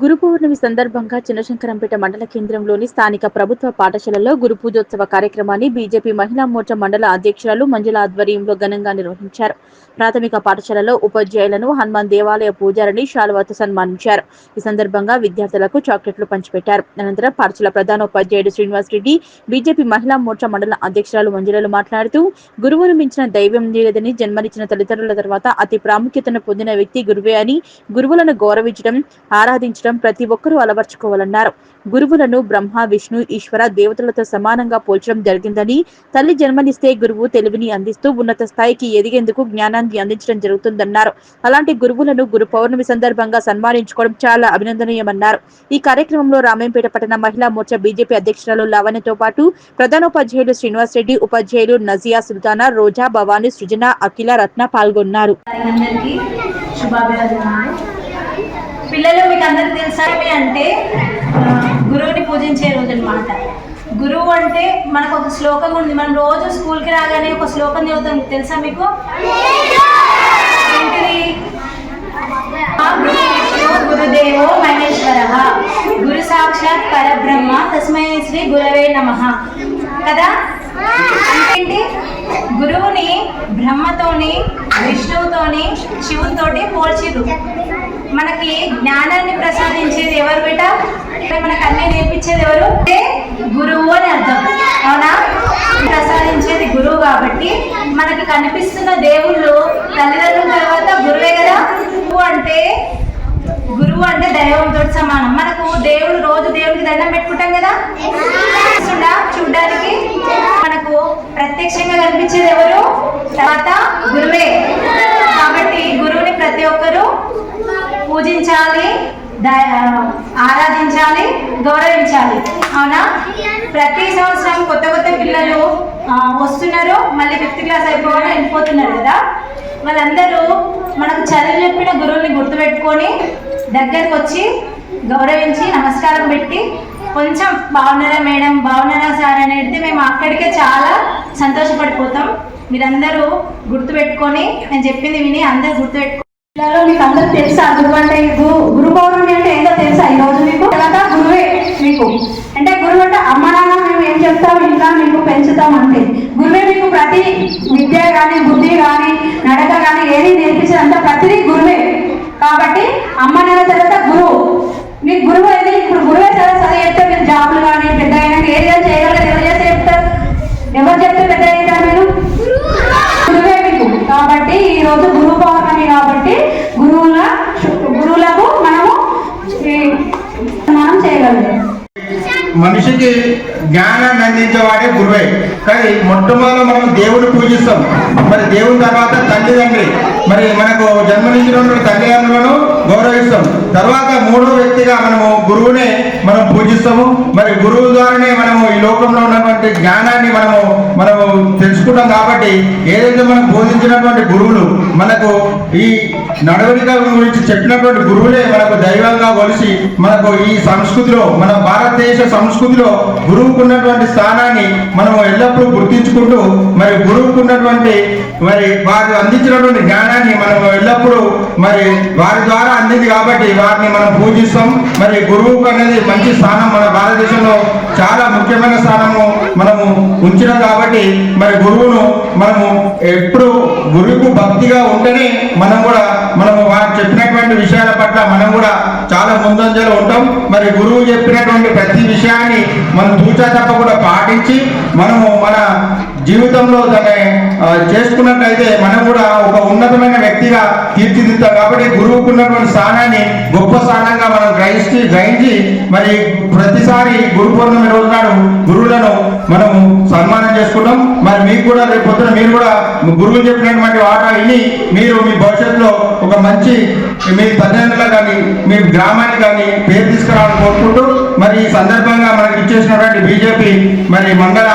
గురు పౌర్ణమి సందర్భంగా చిన్నశంకరంపేట మండల కేంద్రంలోని స్థానిక ప్రభుత్వ పాఠశాలలో గురు పూజోత్సవ కార్యక్రమాన్ని బీజేపీ మహిళా మోర్చా మండల అధ్యక్షురాలు మంజుల ఆధ్వర్యంలో ఘనంగా నిర్వహించారు. ప్రాథమిక పాఠశాలలో ఉపాధ్యాయులను హనుమాన్ దేవాలయ పూజారిని శాలువాతో సన్మానించారు. ఈ సందర్భంగా విద్యార్థులకు చాక్లెట్లు పంచిపెట్టారు. అనంతరం పాఠశాల ప్రధానోపాధ్యాయుడు శ్రీనివాస్ రెడ్డి, బీజేపీ మహిళా మోర్చా మండల అధ్యక్షురాలు మంజులను మాట్లాడుతూ గురువును మించిన దైవం లేదని, జన్మనిచ్చిన తల్లిదండ్రుల తర్వాత అతి ప్రాముఖ్యతను పొందిన వ్యక్తి గురువే అని, గురువులను గౌరవించడం, ఆరాధించడం ప్రతి ఒక్కరూ అలవర్చుకోవాలన్నారు. గురువులను బ్రహ్మ, విష్ణు, ఈశ్వర దేవతలతో సమానంగా పోల్చడం జరిగిందని, తల్లి జన్మనిస్తే గురువు తెలివిని అందిస్తూ ఉన్నత స్థాయికి ఎదిగేందుకు జ్ఞానాన్ని అందించడం జరుగుతుందన్నారు. అలాంటి గురువులను గురు పౌర్ణమి సందర్భంగా సన్మానించుకోవడం చాలా అభినందనీయమన్నారు. ఈ కార్యక్రమంలో రామేంపేట పట్టణ మహిళా మోర్చా బీజేపీ అధ్యక్షురాలు లావణ్యతో పాటు ప్రధానోపాధ్యాయులు శ్రీనివాస్ రెడ్డి, ఉపాధ్యాయులు నజియా, సుల్తానా, రోజా, భవానీ, సృజన, అఖిల, రత్న పాల్గొన్నారు. పిల్లలు మీకు అందరికి తెలుసా అంటే గురువుని పూజించే రోజు అన్నమాట. గురువు అంటే మనకు ఒక శ్లోకం ఉంది. మనం రోజు స్కూల్కి రాగానే ఒక శ్లోకం చదువుతాం. తెలుసా మీకు? ఏంటిది? గురుదేవో మహేశ్వరః, గురు సాక్షాత్ పరబ్రహ్మ, తస్మై శ్రీ గురవే నమః కదా. అంటే గురువుని బ్రహ్మతోని, విష్ణువుతోని, శివునితోటి పోల్చిరు. మనకి జ్ఞానాన్ని ప్రసాదించేది ఎవరు బేట? మనకు అన్ని నేర్పించేది ఎవరు? గురువు అని అర్థం, అవునా? ప్రసాదించేది గురువు కాబట్టి మనకి కనిపిస్తున్న దేవుళ్ళు తల్లిదండ్రుల తర్వాత గురువే కదా. గురువు అంటే దైవంతో సమానం. మనకు దేవుడు రోజు దేవుడికి దండం పెట్టుకుంటాం కదా. చూడ్డానికి మనకు ప్రత్యక్షంగా కనిపించేది ఎవరు? తర్వాత గురువే. కాబట్టి గురువుని ప్రతి ఒక్కరూ పూజించాలి, ఆరాధించాలి, గౌరవించాలి, అవునా? ప్రతి సంవత్సరం కొత్త కొత్త పిల్లలు వస్తున్నారు, మళ్ళీ 5th క్లాస్ అయిపోగానే వెళ్ళిపోతున్నారు కదా. వాళ్ళందరూ మనకు చదువు చెప్పిన గురువుని గుర్తుపెట్టుకొని దగ్గరకు వచ్చి గౌరవించి నమస్కారం పెట్టి కొంచెం బాగున్నారా మేడం, బాగున్నారా సార్ అనేది మేము అక్కడికే చాలా సంతోషపడిపోతాం. మీరందరూ గుర్తుపెట్టుకొని నేను చెప్పింది విని అందరూ గుర్తుపెట్టుకో. పిల్లలు మీకు అందరూ తెలుసా గురువు అంటే? గురు పౌర్ణమి అంటే ఏంటో తెలుసా? ఈరోజు మీకు తర్వాత గురువే మీకు అంటే గురువు అంటే అమ్మ నాన్న మేము ఏం చెప్తాం ఇంకా మీకు పెంచుతాం అంటే గురువే. మీకు ప్రతి విద్య కానీ, బుద్ధి కానీ, నడక కానీ ఏది నేర్పించేదంతా ప్రతిదీ గురువే. కాబట్టి అమ్మ నాన్న తర్వాత గురువు. మీకు గురువు ఏది? ఇప్పుడు గురువే సరే చదివి చెప్తే మీరు జాబులు కానీ పెద్ద అయినాక ఏదైనా చేయగలరు. ఎవరు చేస్తే చెప్తారు? ఎవరు చెప్తే పెద్ద అవుతారు? మీరు గురువే మీకు. కాబట్టి ఈరోజు గురు పౌర్ణమి కాబట్టి గురువులకు మనం చేయగలరు. మనిషికి జ్ఞానాన్ని అందించేవాడే గురువే. కానీ మొట్టమొదటి మనం దేవుడు పూజిస్తాం, మరి దేవుని తర్వాత తల్లిదండ్రి, మరి మనకు జన్మనిచ్చినటువంటి తల్లిదండ్రులను గౌరవిస్తాం. తర్వాత 3వ వ్యక్తిగా మనము గురువునే మనం పూజిస్తాము. మరి గురువు ద్వారానే మనము ఈ లోకంలో ఉన్నటువంటి జ్ఞానాన్ని మనము తెలుసుకుంటాం. కాబట్టి ఏదైతే మనం బోధించినటువంటి గురువులు, మనకు ఈ నడవడిక గురించి చెప్పినటువంటి గురువులే మనకు దైవంగా కొలిసి మనకు ఈ సంస్కృతిలో, మన భారతదేశ సంస్కృతిలో గురువుకున్నటువంటి స్థానాన్ని మనం ఎల్లప్పుడూ గుర్తించుకుంటూ మరి గురువుకున్నటువంటి మరి వారు అందించినటువంటి జ్ఞానాన్ని మనం ఎల్లప్పుడూ మరి వారి ద్వారా అందింది కాబట్టి వారిని మనం పూజిస్తాం. మరి గురువుకు అనేది మంచి స్థానం మన భారతదేశంలో చాలా ముఖ్యమైన స్థానము మనము ఉంచినాం. కాబట్టి మరి గురువును మనము ఎప్పుడు గురువుకు భక్తిగా ఉంటేనే మనము వారు చెప్పినటువంటి విషయాల పట్ల మనం కూడా చాలా ముందంజలో ఉంటాం. మరి గురువు చెప్పినటువంటి ప్రతి విషయాన్ని మనం తూచా తప్పకుండా పాటించి మనము మన జీవితంలో దాన్ని చేసుకున్నట్లయితే మనం కూడా ఒక ఉన్నతమైన వ్యక్తిగా తీర్చిదిద్దాం. కాబట్టి గురువుకు ఉన్నటువంటి స్థానాన్ని గొప్ప స్థానంగా మనం గ్రహించి మరి ప్రతిసారి గురు పౌర్ణమి రోజు నాడు గురువులను మనము సన్మానం చేసుకుంటాం. మరి మీకు కూడా రేపు పొద్దున మీరు కూడా గురువులు చెప్పినటువంటి వాటా విని మీరు మీ భవిష్యత్తులో ఒక మంచి మీ తల్లిదండ్రులకు కానీ మీ గ్రామానికి కానీ పేరు తీసుకురావాలని కోరుకుంటూ మరి ఈ సందర్భంగా మనకి ఇచ్చేసినటువంటి బీజేపీ మరి మండల